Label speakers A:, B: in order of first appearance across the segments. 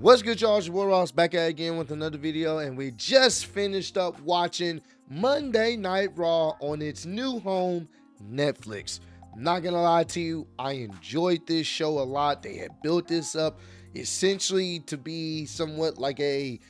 A: What's good, y'all? It's your boy Ross back at it again with another video, and we just finished up watching Monday Night Raw on its new home, Netflix. I'm not gonna lie to you, I enjoyed this show a lot. They had built this up essentially to be somewhat like a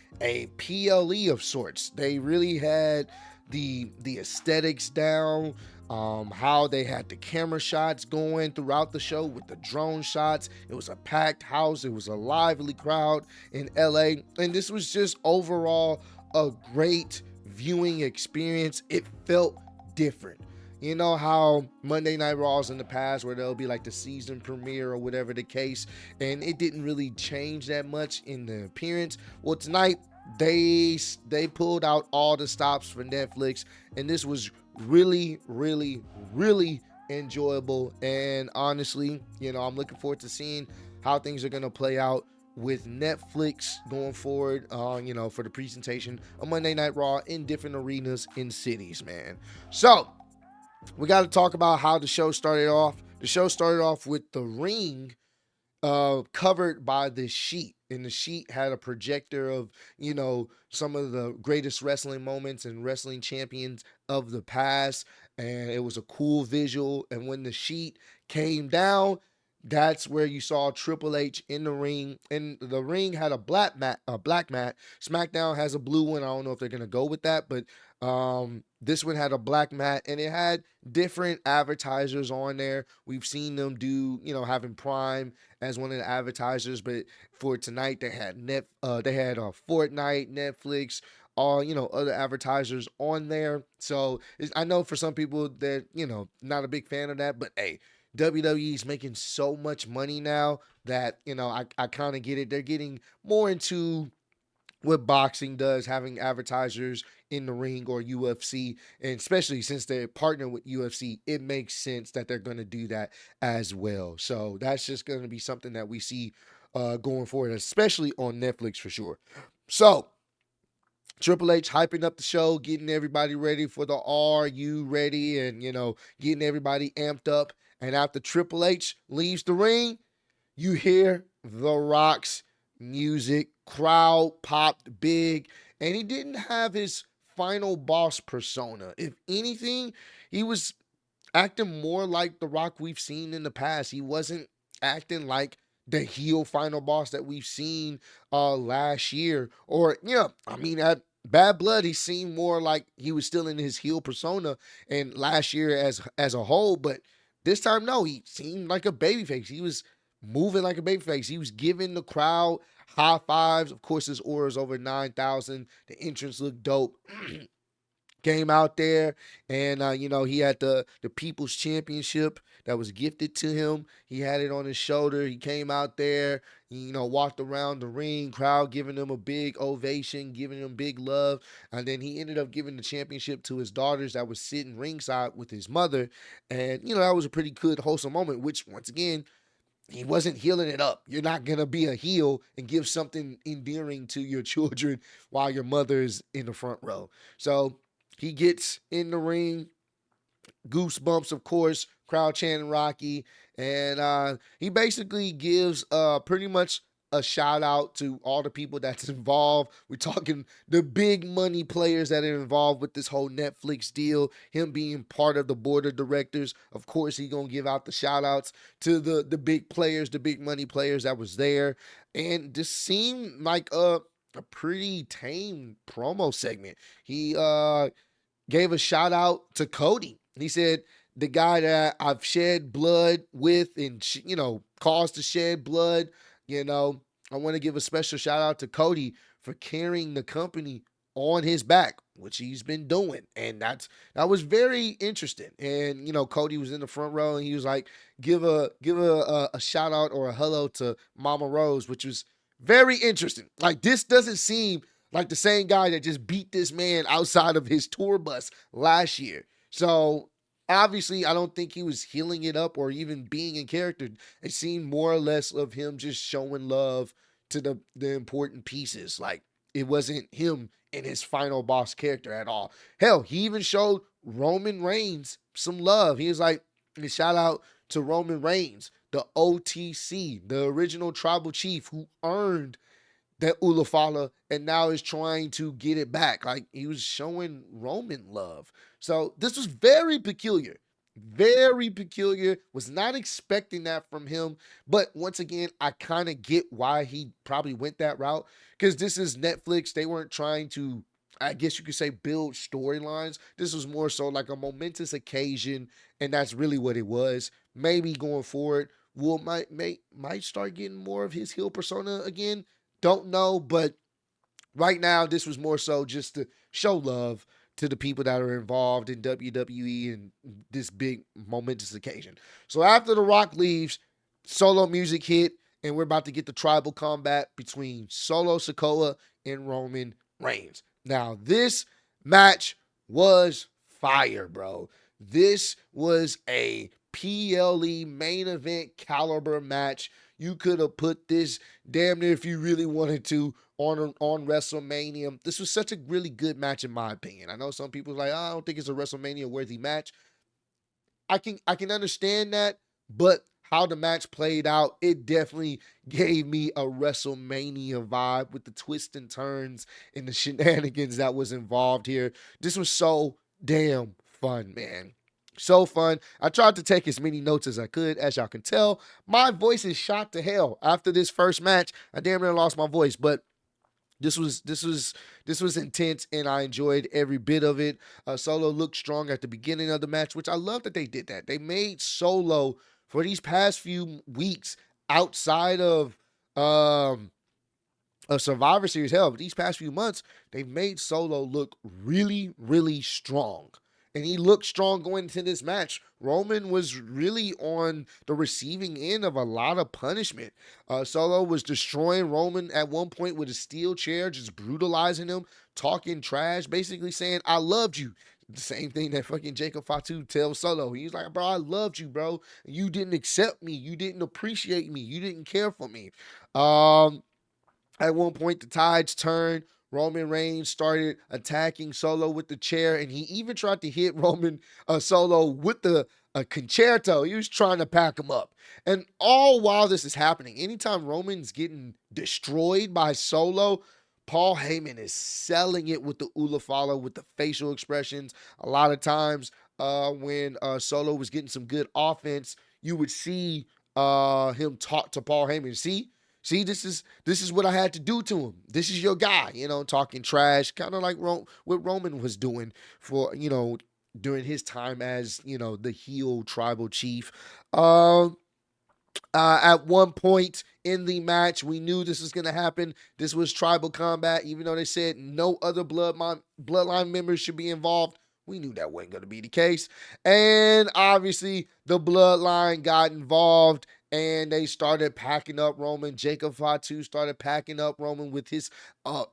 A: PLE of sorts. They really had the aesthetics down, how they had the camera shots going throughout the show with the drone shots. It was a packed house, it was a lively crowd in LA, and this was just overall a great viewing experience. It felt different. You know how Monday Night Raws in the past, where there'll be like the season premiere or whatever the case, and it didn't really change that much in the appearance. Well, tonight they pulled out all the stops for Netflix, and this was really enjoyable. And honestly, I'm looking forward to seeing how things are gonna play out with Netflix going forward, for the presentation of Monday Night Raw in different arenas in cities, man. So we got to talk about how the show started off. The show started off with the ring covered by the sheet, and the sheet had a projector of some of the greatest wrestling moments and wrestling champions of the past, and it was a cool visual. And when the sheet came down, that's where you saw Triple H in the ring, and the ring had a black mat. SmackDown has a blue one. I don't know if they're gonna go with that, but this one had a black mat, and it had different advertisers on there. We've seen them do, having Prime as one of the advertisers, but for tonight they had Fortnite, Netflix, all other advertisers on there. So I know for some people they're not a big fan of that, but hey, WWE's making so much money now that I kind of get it. They're getting more into what boxing does, having advertisers in the ring, or UFC, and especially since they're partnered with UFC, it makes sense that they're going to do that as well. So that's just going to be something that we see going forward, especially on Netflix for sure. So Triple H hyping up the show, getting everybody ready for the Are You Ready, and getting everybody amped up. And after Triple H leaves the ring, you hear The Rock's music. Crowd popped big, and he didn't have his final boss persona. If anything, he was acting more like The Rock we've seen in the past. He wasn't acting like the heel final boss that we've seen last year. Or, at Bad Blood, he seemed more like he was still in his heel persona and last year as a whole, but this time, no, he seemed like a babyface. He was moving like a babyface. He was giving the crowd high fives. Of course, his aura is over 9,000. The entrance looked dope. Came out there, and he had the People's Championship that was gifted to him. He had it on his shoulder. He came out there, walked around the ring, crowd giving him a big ovation, giving him big love. And then he ended up giving the championship to his daughters that was sitting ringside with his mother. And that was a pretty good, wholesome moment, which, once again, he wasn't healing it up. You're not going to be a heel and give something endearing to your children while your mother is in the front row. So he gets in the ring, goosebumps, of course, crowd chanting Rocky, and he basically gives pretty much a shout out to all the people that's involved. We're talking the big money players that are involved with this whole Netflix deal, him being part of the board of directors. Of course, he's going to give out the shout outs to the big players, the big money players that was there. And this seemed like a pretty tame promo segment. He gave a shout out to Cody. He said, the guy that I've shed blood with and, caused to shed blood, I want to give a special shout out to Cody for carrying the company on his back, which he's been doing. And that was very interesting. And, Cody was in the front row, and he was like, give a shout out or a hello to Mama Rose, which was very interesting. Like, this doesn't seem like the same guy that just beat this man outside of his tour bus last year. So obviously, I don't think he was healing it up or even being in character. It seemed more or less of him just showing love to the important pieces. Like, it wasn't him in his final boss character at all. Hell, he even showed Roman Reigns some love. He was like, shout out to Roman Reigns, the OTC, the original tribal chief who earned that Ula Fala, and now is trying to get it back. Like, he was showing Roman love. So this was very peculiar. Very peculiar. Was not expecting that from him. But once again, I kind of get why he probably went that route. Because this is Netflix. They weren't trying to, I guess you could say, build storylines. This was more so like a momentous occasion. And that's really what it was. Maybe going forward, we'll might start getting more of his heel persona again. Don't know, but right now this was more so just to show love to the people that are involved in WWE and this big momentous occasion. So after The Rock leaves, solo music hit, and we're about to get the tribal combat between Solo Sikoa and Roman Reigns. Now, this match was fire, bro. This was a PLE main event caliber match. You could have put this damn near, if you really wanted to, on WrestleMania. This was such a really good match in my opinion. I know some people are like, oh, I don't think it's a WrestleMania worthy match. I can understand that, but how the match played out, it definitely gave me a WrestleMania vibe with the twists and turns and the shenanigans that was involved here. This was so damn fun, man. So fun. I tried to take as many notes as I could. As y'all can tell, my voice is shot to hell after this first match. I damn near lost my voice, but this was intense, and I enjoyed every bit of it. Solo looked strong at the beginning of the match, which I love that they did that. They made Solo for these past few weeks outside of a Survivor Series. Hell, these past few months, they've made Solo look really, really strong. And he looked strong going into this match. Roman was really on the receiving end of a lot of punishment. Solo was destroying Roman at one point with a steel chair, just brutalizing him, talking trash, basically saying, I loved you. The same thing that fucking Jacob Fatu tells Solo. He's like, bro, I loved you, bro. You didn't accept me. You didn't appreciate me. You didn't care for me. At one point, the tides turned. Roman Reigns started attacking Solo with the chair, and he even tried to hit Roman Solo with the concerto. He was trying to pack him up. And all while this is happening, anytime Roman's getting destroyed by Solo, Paul Heyman is selling it with the Ula Fala, with the facial expressions. A lot of times when Solo was getting some good offense, you would see him talk to Paul Heyman. See, this is what I had to do to him. This is your guy, talking trash, kind of like what Roman was doing for, during his time as, the heel tribal chief. At one point in the match, we knew this was going to happen. This was tribal combat, even though they said no other bloodline members should be involved. We knew that wasn't going to be the case. And obviously, the bloodline got involved, and they started packing up Roman. Jacob Fatu started packing up Roman with his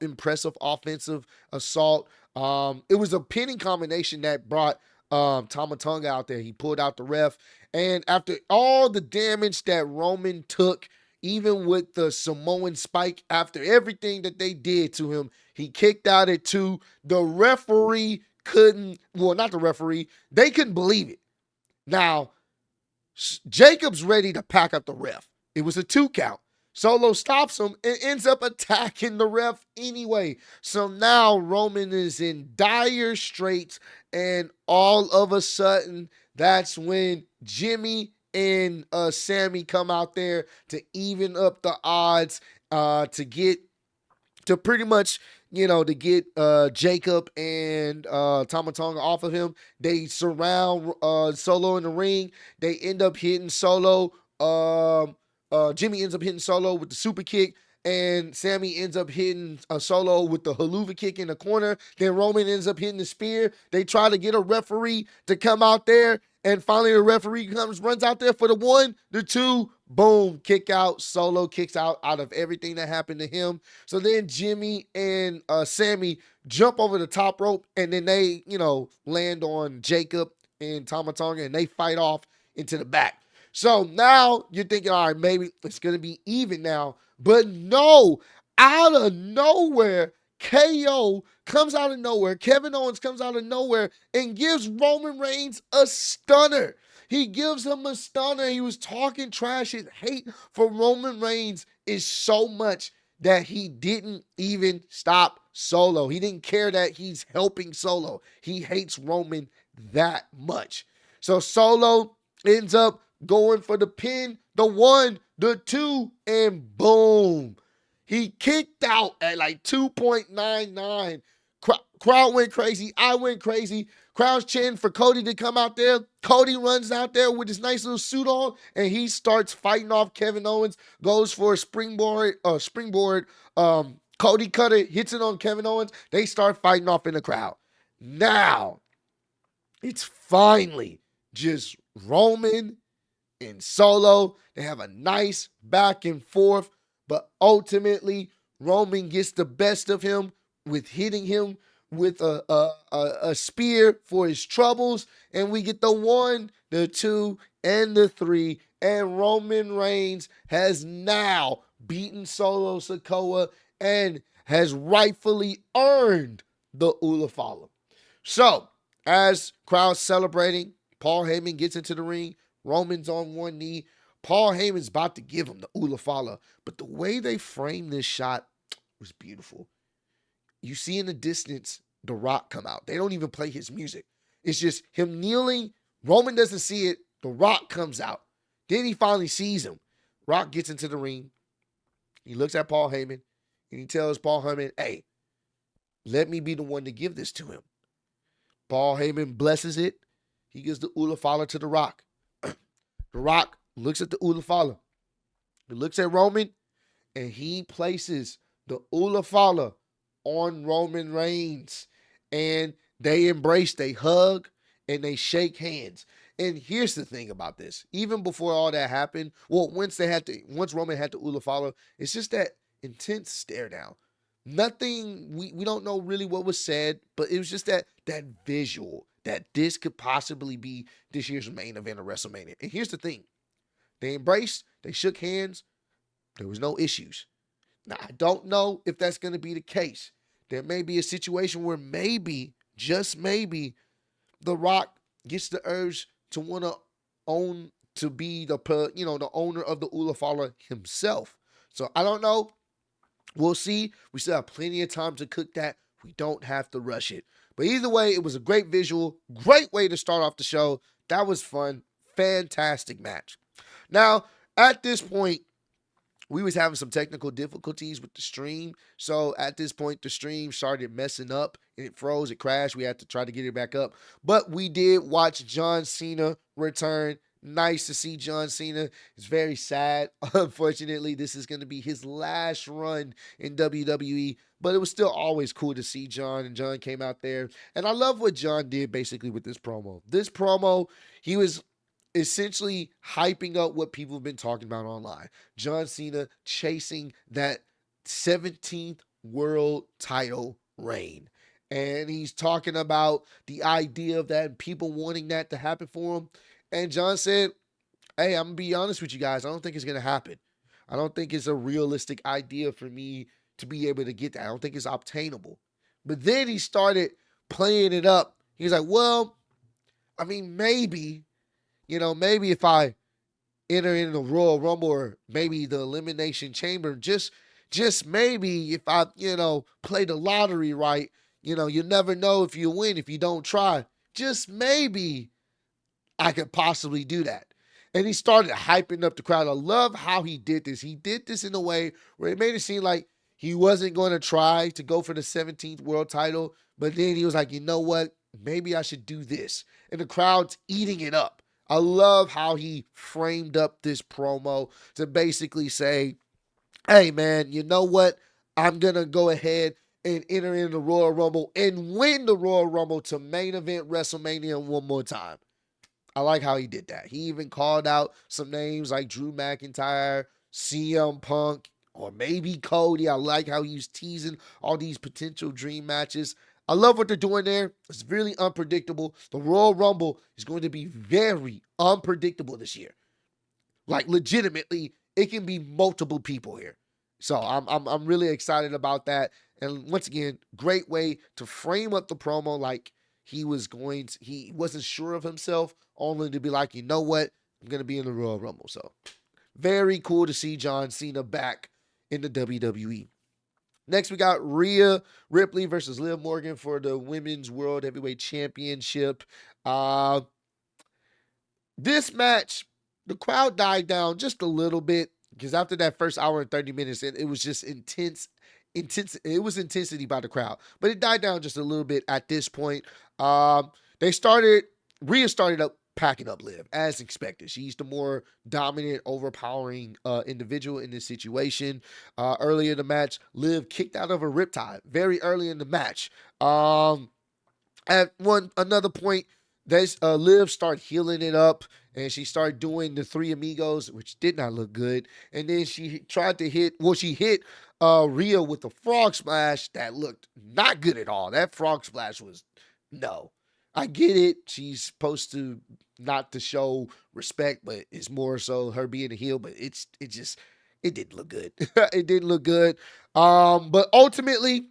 A: impressive offensive assault. It was a pinning combination that brought Tama Tonga out there. He pulled out the ref. And after all the damage that Roman took, even with the Samoan spike, after everything that they did to him, he kicked out at 2. The referee not the referee, they couldn't believe it. Now, Jacob's ready to pack up the ref. It was a 2 count. Solo stops him and ends up attacking the ref anyway. So now Roman is in dire straits, and all of a sudden, that's when Jimmy and Sammy come out there to even up the odds to pretty much, to get Jacob and Tama Tonga off of him. They surround Solo in the ring. They end up hitting Solo. Jimmy ends up hitting Solo with the super kick, and Sammy ends up hitting Solo with the haluva kick in the corner. Then Roman ends up hitting the spear. They try to get a referee to come out there, and finally the referee runs out there for the 1, the 2, boom, kick out. Solo kicks out of everything that happened to him. So then Jimmy and Sammy jump over the top rope, and then they, land on Jacob and Tama Tonga, and they fight off into the back. So now you're thinking, all right, maybe it's going to be even now. But no, out of nowhere, KO comes out of nowhere. Kevin Owens comes out of nowhere and gives Roman Reigns a stunner. He gives him a stunner. He was talking trash. His hate for Roman Reigns is so much that he didn't even stop Solo. He didn't care that he's helping Solo. He hates Roman that much. So Solo ends up going for the pin, the 1, the 2, and boom. He kicked out at like 2.99. Crowd went crazy. I went crazy. Crowd's chanting for Cody to come out there. Cody runs out there with his nice little suit on, and he starts fighting off Kevin Owens. Goes for a springboard. Cody Cutter hits it on Kevin Owens. They start fighting off in the crowd. Now, it's finally just Roman and Solo. They have a nice back and forth, but ultimately Roman gets the best of him with hitting him with a spear for his troubles, and we get the 1, the 2, and the 3, and Roman Reigns has now beaten Solo Sikoa and has rightfully earned the Ula Fala. So, as crowd's celebrating, Paul Heyman gets into the ring. Roman's on one knee. Paul Heyman's about to give him the Ula Fala, but the way they framed this shot was beautiful. You see in the distance The Rock come out. They don't even play his music. It's just him kneeling. Roman doesn't see it. The Rock comes out. Then he finally sees him. Rock gets into the ring. He looks at Paul Heyman, and he tells Paul Heyman, hey, let me be the one to give this to him. Paul Heyman blesses it. He gives the Ula Fala to The Rock. The Rock looks at the Ula Fala. He looks at Roman, and he places the Ula Fala on Roman Reigns. And they embrace, they hug, and they shake hands. And here's the thing about this. Even before all that happened, well, once Roman had the Ula Fala, it's just that intense stare down. Nothing, we don't know really what was said, but it was just that visual that this could possibly be this year's main event of WrestleMania. And here's the thing. They embraced, they shook hands, there was no issues. Now, I don't know if that's going to be the case. There may be a situation where maybe, just maybe, The Rock gets the urge to want to be the owner of the Ula Fala himself. So I don't know. We'll see. We still have plenty of time to cook that. We don't have to rush it. But either way, it was a great visual, great way to start off the show. That was fun. Fantastic match. Now, at this point, we was having some technical difficulties with the stream. So at this point, the stream started messing up and it froze, it crashed. We had to try to get it back up. But we did watch John Cena return. Nice to see John Cena. It's very sad. Unfortunately, this is going to be his last run in WWE. But it was still always cool to see John. And John came out there. And I love what John did basically with this promo. This promo, he was essentially hyping up what people have been talking about online. John Cena chasing that 17th world title reign. And he's talking about the idea of that and people wanting that to happen for him. And John said, hey, I'm going to be honest with you guys. I don't think it's going to happen. I don't think it's a realistic idea for me to be able to get that. I don't think it's obtainable. But then he started playing it up. He's like, well, I mean, maybe if I enter in the Royal Rumble or maybe the Elimination Chamber, just maybe if I, play the lottery right, you never know if you win if you don't try. Just maybe I could possibly do that. And he started hyping up the crowd. I love how he did this. He did this in a way where it made it seem like he wasn't going to try to go for the 17th world title, but then he was like, you know what? Maybe I should do this. And the crowd's eating it up. I love how he framed up this promo to basically say, hey, man, you know what? I'm going to go ahead and enter in the Royal Rumble and win the Royal Rumble to main event WrestleMania one more time. I like how he did that. He even called out some names like Drew McIntyre, CM Punk, or maybe Cody. I like how he was teasing all these potential dream matches. I love what they're doing there. It's really unpredictable. The Royal Rumble is going to be very unpredictable this year. Like, legitimately, it can be multiple people here. So I'm really excited about that. And once again, great way to frame up the promo like he wasn't sure of himself, only to be like, you know what? I'm going to be in the Royal Rumble. So very cool to see John Cena back in the WWE. Next, we got Rhea Ripley versus Liv Morgan for the Women's World Heavyweight Championship. Uh, this match, the crowd died down just a little bit because after that first hour and 30 minutes, it was just intense. It was intensity by the crowd, but it died down just a little bit at this point. They started, Rhea started up packing up Liv as expected. She's the more dominant, overpowering individual in this situation. Earlier in the match, Liv kicked out of a riptide very early in the match. At another point, Liv started healing it up, and she started doing the Three Amigos, which did not look good. And then she tried to hit, she hit Rhea with a frog splash that looked not good at all. That frog splash was, no. I get it. She's supposed to not to show respect, but it's more so her being a heel, but it didn't look good. It didn't look good. But ultimately,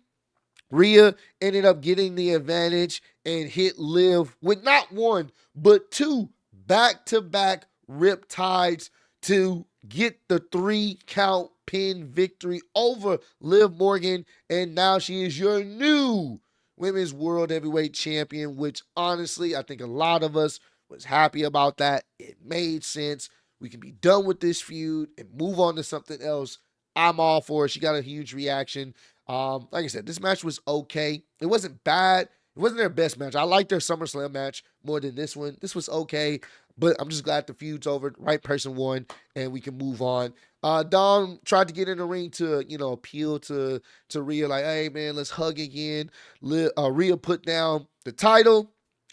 A: Rhea ended up getting the advantage and hit Liv with not one, but two back-to-back riptides to get the 3-count pin victory over Liv Morgan. And now she is your new Women's World Heavyweight Champion, which honestly, I think a lot of us was happy about that. It made sense. We can be done with this feud and move on to something else. I'm all for it. She got a huge reaction. Like I said, this match was okay. It wasn't bad. It wasn't their best match. I liked their SummerSlam match more than this one. This was okay, but I'm just glad the feud's over. The right person won, and we can move on. Dom tried to get in the ring to, appeal to Rhea, like, hey, man, let's hug again. Rhea put down the title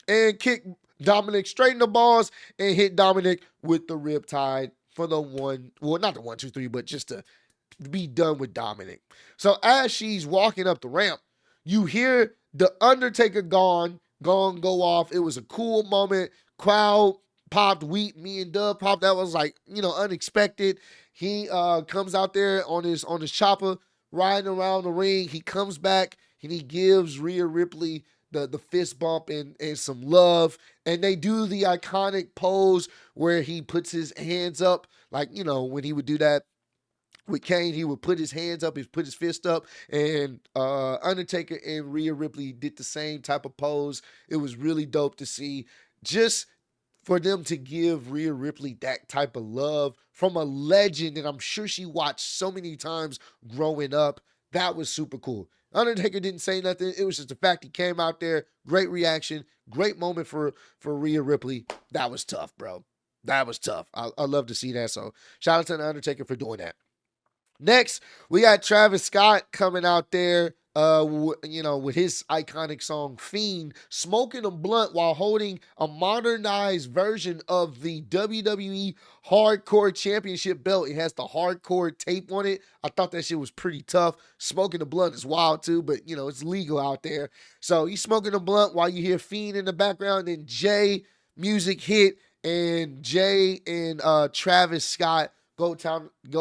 A: and kicked Dominic straight in the balls and hit Dominic with the riptide for the one, well, not the 1, 2, 3, but just to be done with Dominic. So as she's walking up the ramp, you hear the Undertaker gong go off. It was a cool moment. Crowd popped. Me and Dub popped. That was like, unexpected. He comes out there on his chopper, riding around the ring. He comes back and he gives Rhea Ripley the fist bump and some love. And they do the iconic pose where he puts his hands up, like, when he would do that with Kane, he would put his hands up, put his fist up, and Undertaker and Rhea Ripley did the same type of pose. It was really dope to see. Just for them to give Rhea Ripley that type of love from a legend that I'm sure she watched so many times growing up, that was super cool. Undertaker didn't say nothing. It was just the fact he came out there. Great reaction. Great moment for Rhea Ripley. That was tough, bro. That was tough. I love to see that. So shout out to the Undertaker for doing that. Next, we got Travis Scott coming out there, with his iconic song Fiend, smoking a blunt while holding a modernized version of the WWE Hardcore Championship belt. It has the hardcore tape on it. I thought that shit was pretty tough. Smoking a blunt is wild too, but it's legal out there. So he's smoking a blunt while you hear Fiend in the background, then Jey music hit, and Jey and Travis Scott go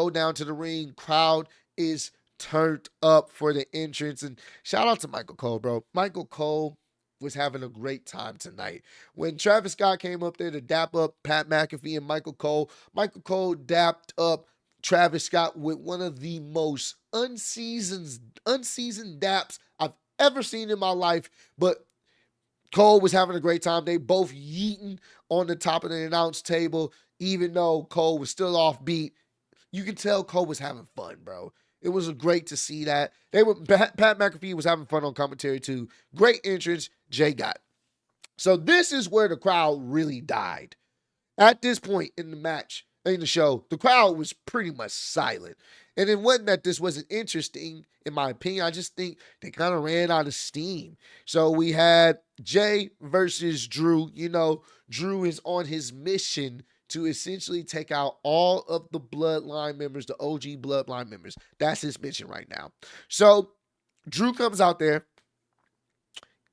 A: down to the ring. Crowd is turned up for the entrance. And shout out to Michael Cole, bro. Michael Cole was having a great time tonight. When Travis Scott came up there to dap up Pat McAfee and Michael Cole dapped up Travis Scott with one of the most unseasoned daps I've ever seen in my life. But Cole was having a great time. They both yeeting on the top of the announce table. Even though Cole was still off beat, you can tell Cole was having fun, bro. It was great to see that. Pat McAfee was having fun on commentary too. Great entrance, Jey got. So this is where the crowd really died. At this point in the match, in the show, the crowd was pretty much silent. And it wasn't that this wasn't interesting, in my opinion. I just think they kind of ran out of steam. So we had Jey versus Drew. Drew is on his mission to essentially take out all of the bloodline members, the OG bloodline members. That's his mission right now. So Drew comes out there,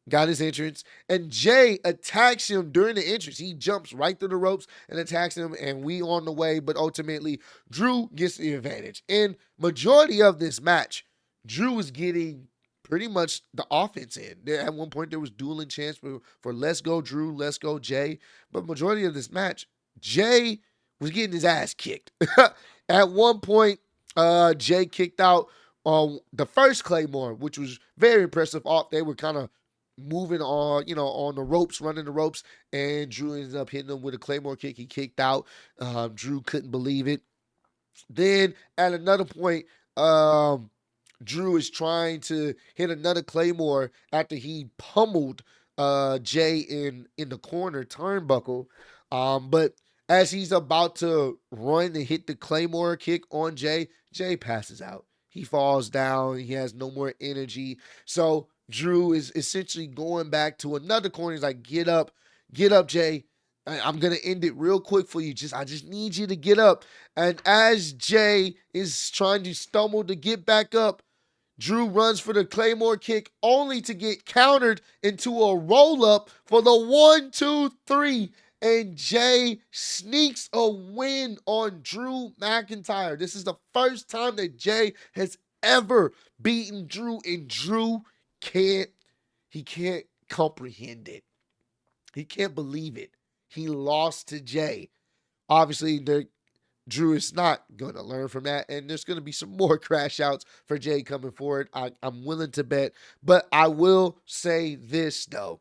A: got his entrance, and Jey attacks him during the entrance. He jumps right through the ropes and attacks him, and we on the way, but ultimately Drew gets the advantage. And majority of this match, Drew was getting pretty much the offense in. At one point, there was dueling chants for let's go Drew, let's go Jey. But majority of this match, Jey was getting his ass kicked. At one point, Jey kicked out on the first Claymore, which was very impressive. They were kind of moving on the ropes, running the ropes, and Drew ended up hitting him with a Claymore kick. He kicked out. Drew couldn't believe it. Then at another point, Drew is trying to hit another Claymore after he pummeled Jey in the corner turnbuckle. But as he's about to run and hit the Claymore kick on Jey, Jey passes out. He falls down. He has no more energy. So Drew is essentially going back to another corner. He's like, get up, Jey. I'm gonna end it real quick for you. I just need you to get up. And as Jey is trying to stumble to get back up, Drew runs for the Claymore kick, only to get countered into a roll-up for the 1, 2, 3. And Jey sneaks a win on Drew McIntyre. This is the first time that Jey has ever beaten Drew, and Drew can't comprehend it. He can't believe it. He lost to Jey. Obviously, Drew is not going to learn from that, and there's going to be some more crash outs for Jey coming forward. I'm willing to bet, but I will say this, though.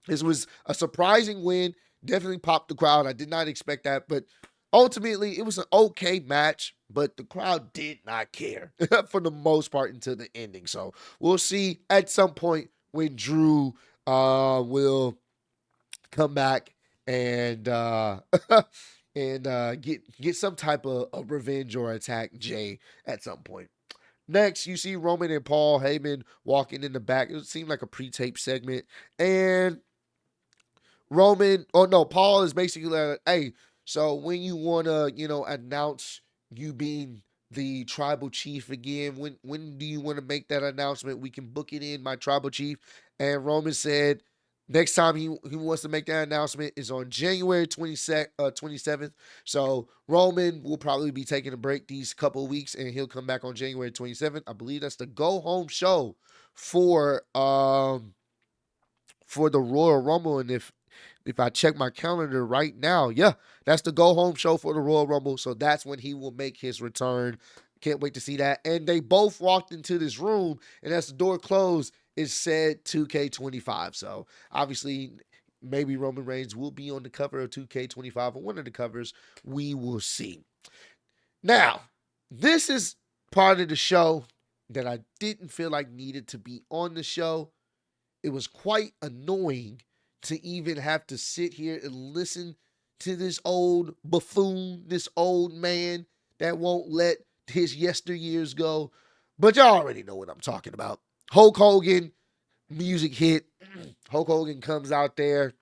A: This was a surprising win. Definitely popped the crowd. I did not expect that, but ultimately, it was an okay match, but the crowd did not care for the most part until the ending. So we'll see at some point when Drew will come back and get some type of revenge or attack Jey at some point. Next, you see Roman and Paul Heyman walking in the back. It seemed like a pre-tape segment. And Paul is basically like, hey, so when you want to, announce you being the tribal chief again, when do you want to make that announcement? We can book it in, my tribal chief. And Roman said, next time he wants to make that announcement is on January 27th. So Roman will probably be taking a break these couple of weeks, and he'll come back on January 27th. I believe that's the go-home show for the Royal Rumble. And if I check my calendar right now, yeah, that's the go-home show for the Royal Rumble. So that's when he will make his return. Can't wait to see that. And they both walked into this room, and as the door closed, it said 2K25. So obviously, maybe Roman Reigns will be on the cover of 2K25 or one of the covers. We will see. Now, this is part of the show that I didn't feel like needed to be on the show. It was quite annoying to even have to sit here and listen to this old buffoon, this old man that won't let his yesteryears go. But y'all already know what I'm talking about. Hulk Hogan, music hit. Hulk Hogan comes out there,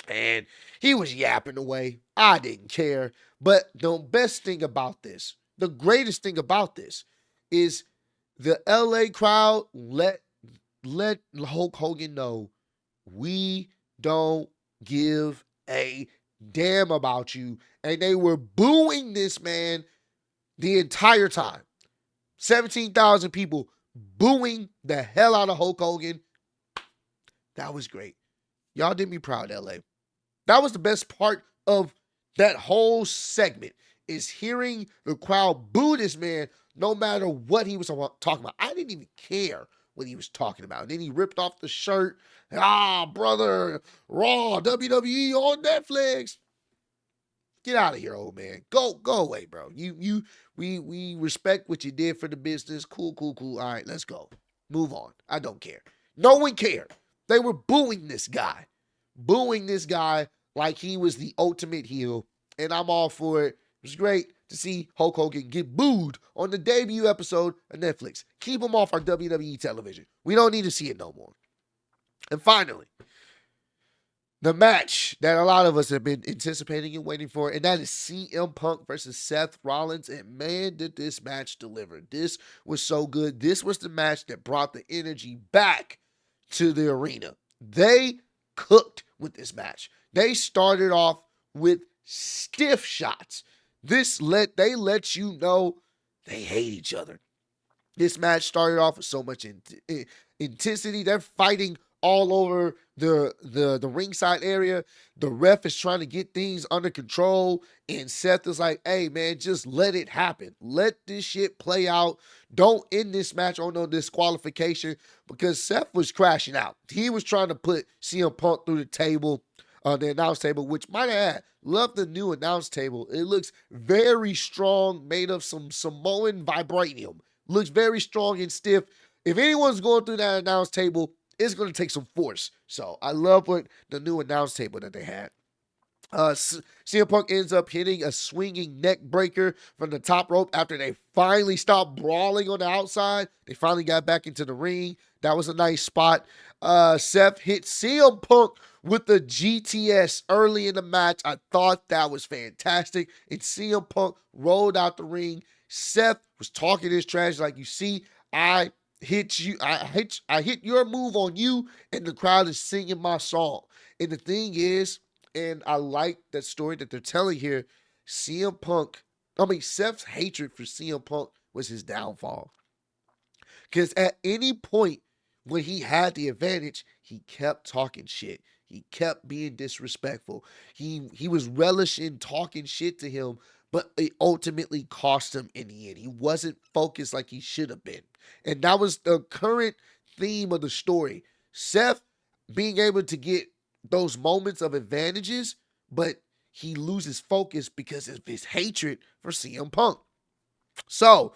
A: and he was yapping away. I didn't care. But the best thing about this, the greatest thing about this, is the LA crowd let Hulk Hogan know, we don't give a damn about you. And they were booing this man the entire time. 17,000 people booing the hell out of Hulk Hogan. That was great. Y'all did me proud, LA. That was the best part of that whole segment, is hearing the crowd boo this man no matter what he was talking about. I didn't even care what he was talking about. And then he ripped off the shirt. Brother, Raw, WWE on Netflix. Get out of here, old man. Go away, bro. We respect what you did for the business. Cool. All right, let's go. Move on. I don't care. No one cared. They were booing this guy. Like he was the ultimate heel. And I'm all for it. It was great to see Hulk Hogan get booed on the debut episode of Netflix. Keep him off our WWE television. We don't need to see it no more. And finally, the match that a lot of us have been anticipating and waiting for, and that is CM Punk versus Seth Rollins. And man, did this match deliver. This was so good. This was the match that brought the energy back to the arena. They cooked with this match. They started off with stiff shots. They let you know they hate each other. This match started off with so much intensity. They're fighting all over the ringside area. The ref is trying to get things under control, and Seth is like, hey man, just let it happen. Let this shit play out. Don't end this match on no disqualification, because Seth was crashing out. He was trying to put CM Punk through the table, the announce table, which might add, love the new announce table. It looks very strong, made of some Samoan vibranium. Looks very strong and stiff. If anyone's going through that announce table, it's going to take some force. So I love what the new announce table that they had. CM Punk ends up hitting a swinging neck breaker from the top rope after they finally stopped brawling on the outside. They finally got back into the ring. That was a nice spot. Seth hit CM Punk with the GTS early in the match. I thought that was fantastic. And CM Punk rolled out the ring. Seth was talking his trash like, you see, I hit your move on you, and the crowd is singing my song. And the thing is, and I like that story that they're telling here, Seth's hatred for CM Punk was his downfall. Because at any point when he had the advantage, he kept talking shit. He kept being disrespectful. He was relishing talking shit to him, but it ultimately cost him in the end. He wasn't focused like he should have been. And that was the current theme of the story. Seth being able to get those moments of advantages, but he loses focus because of his hatred for CM Punk. So,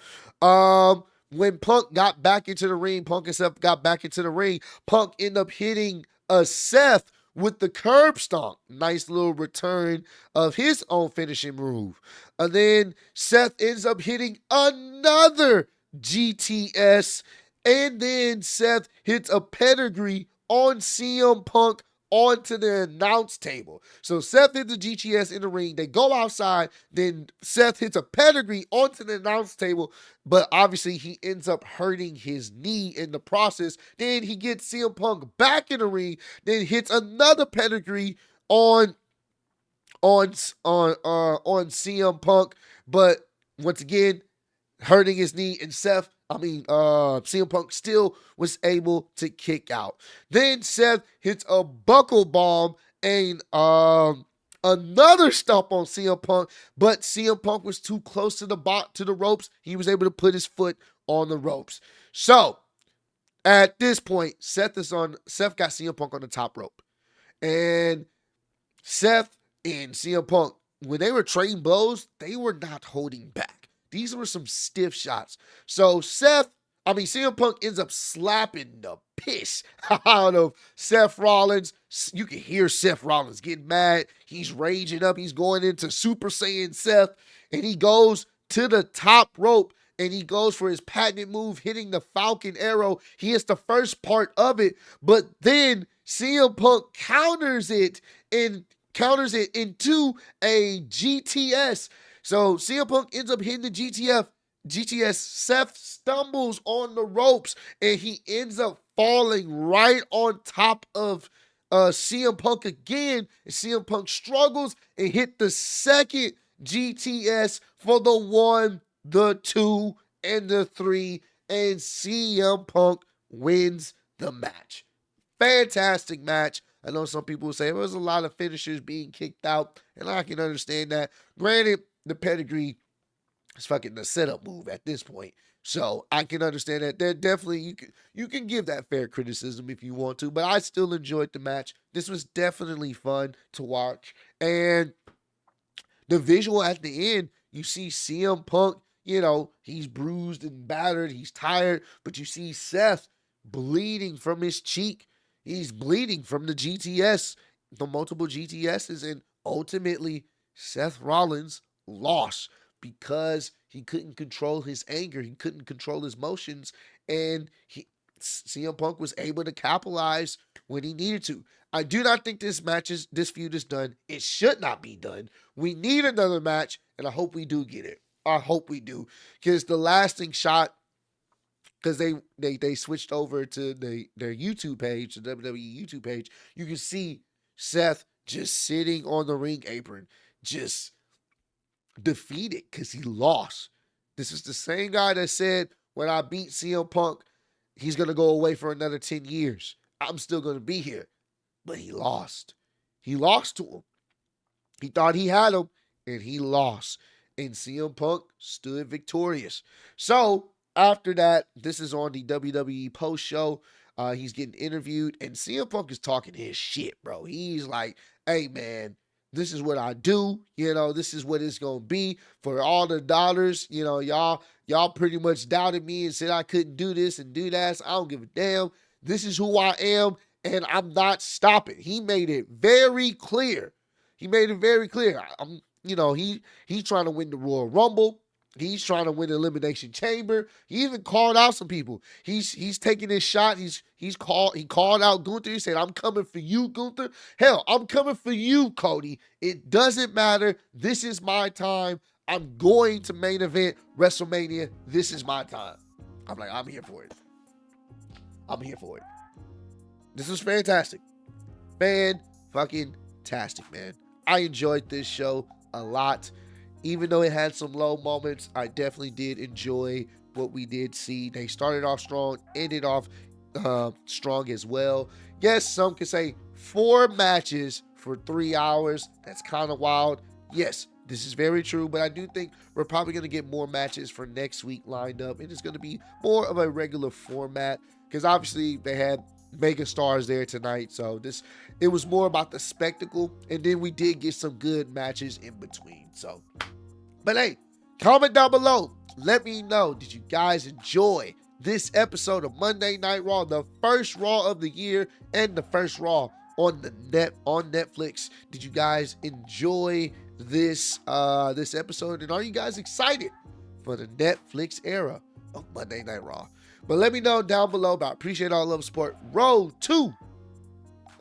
A: when Punk got back into the ring, Punk and Seth got back into the ring, Punk ended up hitting a Seth with the curb stomp. Nice little return of his own finishing move. And then Seth ends up hitting another GTS. And then Seth hits a pedigree on CM Punk onto the announce table. So Seth hits the GTS in the ring. They go outside. Then Seth hits a pedigree onto the announce table. But obviously he ends up hurting his knee in the process. Then he gets CM Punk back in the ring. Then hits another pedigree on CM Punk. But once again, hurting his knee, and CM Punk still was able to kick out. Then Seth hits a buckle bomb and another stomp on CM Punk, but CM Punk was too close to the ropes. He was able to put his foot on the ropes. So at this point, Seth got CM Punk on the top rope, and Seth and CM Punk, when they were trading blows, they were not holding back. These were some stiff shots. So CM Punk ends up slapping the piss out of Seth Rollins. You can hear Seth Rollins getting mad. He's raging up. He's going into Super Saiyan Seth. And he goes to the top rope. And he goes for his patented move, hitting the Falcon Arrow. He hits the first part of it. But then CM Punk counters it into a GTS. So CM Punk ends up hitting the GTS. Seth stumbles on the ropes, and he ends up falling right on top of CM Punk again. And CM Punk struggles and hit the second GTS for the 1, the 2, and the 3. And CM Punk wins the match. Fantastic match. I know some people will say there was a lot of finishers being kicked out, and I can understand that. Granted, the pedigree is fucking the setup move at this point. So I can understand that. There definitely you can give that fair criticism if you want to, but I still enjoyed the match. This was definitely fun to watch. And the visual at the end, you see CM Punk, he's bruised and battered, he's tired, but you see Seth bleeding from his cheek. He's bleeding from the GTS, the multiple GTSs, and ultimately Seth Rollins lost because he couldn't control his anger. He couldn't control his emotions, and CM Punk was able to capitalize when he needed to. I do not think this feud is done. It should not be done. We need another match, and I hope we do get it. I hope we do, because the lasting shot, because they switched over to their YouTube page, the WWE YouTube page, you can see Seth just sitting on the ring apron, just defeated because he lost. This is the same guy that said, when I beat CM Punk, he's going to go away for another 10 years. I'm still going to be here. But he lost. He lost to him. He thought he had him, and he lost. And CM Punk stood victorious. So, after that, this is on the WWE post show. He's getting interviewed, and CM Punk is talking his shit, bro. He's like, hey, man, this is what I do. This is what it's going to be for all the dollars. Y'all pretty much doubted me and said I couldn't do this and do that. So I don't give a damn. This is who I am, and I'm not stopping. He made it very clear. He's trying to win the Royal Rumble. He's trying to win the Elimination Chamber. He even called out some people. He's taking his shot. He called out Gunther. He said, I'm coming for you, Gunther. Hell, I'm coming for you, Cody. It doesn't matter. This is my time. I'm going to main event WrestleMania. This is my time. I'm like, I'm here for it. This was fantastic. Fan-fucking-tastic, man. I enjoyed this show a lot. Even though it had some low moments, I definitely did enjoy what we did see. They started off strong, ended off strong as well. Yes, some could say 4 matches for 3 hours. That's kind of wild. Yes, this is very true, but I do think we're probably going to get more matches for next week lined up, and it's going to be more of a regular format because obviously they had mega stars there tonight, so it was more about the spectacle, and then we did get some good matches in between. So, but hey, comment down below. Let me know, did you guys enjoy this episode of Monday Night Raw, the first Raw of the year and the first Raw on Netflix? Did you guys enjoy this episode, and are you guys excited for the Netflix era of Monday Night Raw? But let me know down below. But I appreciate all the love and support. Road to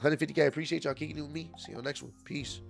A: 150K. Appreciate y'all kicking it with me. See you on the next one. Peace.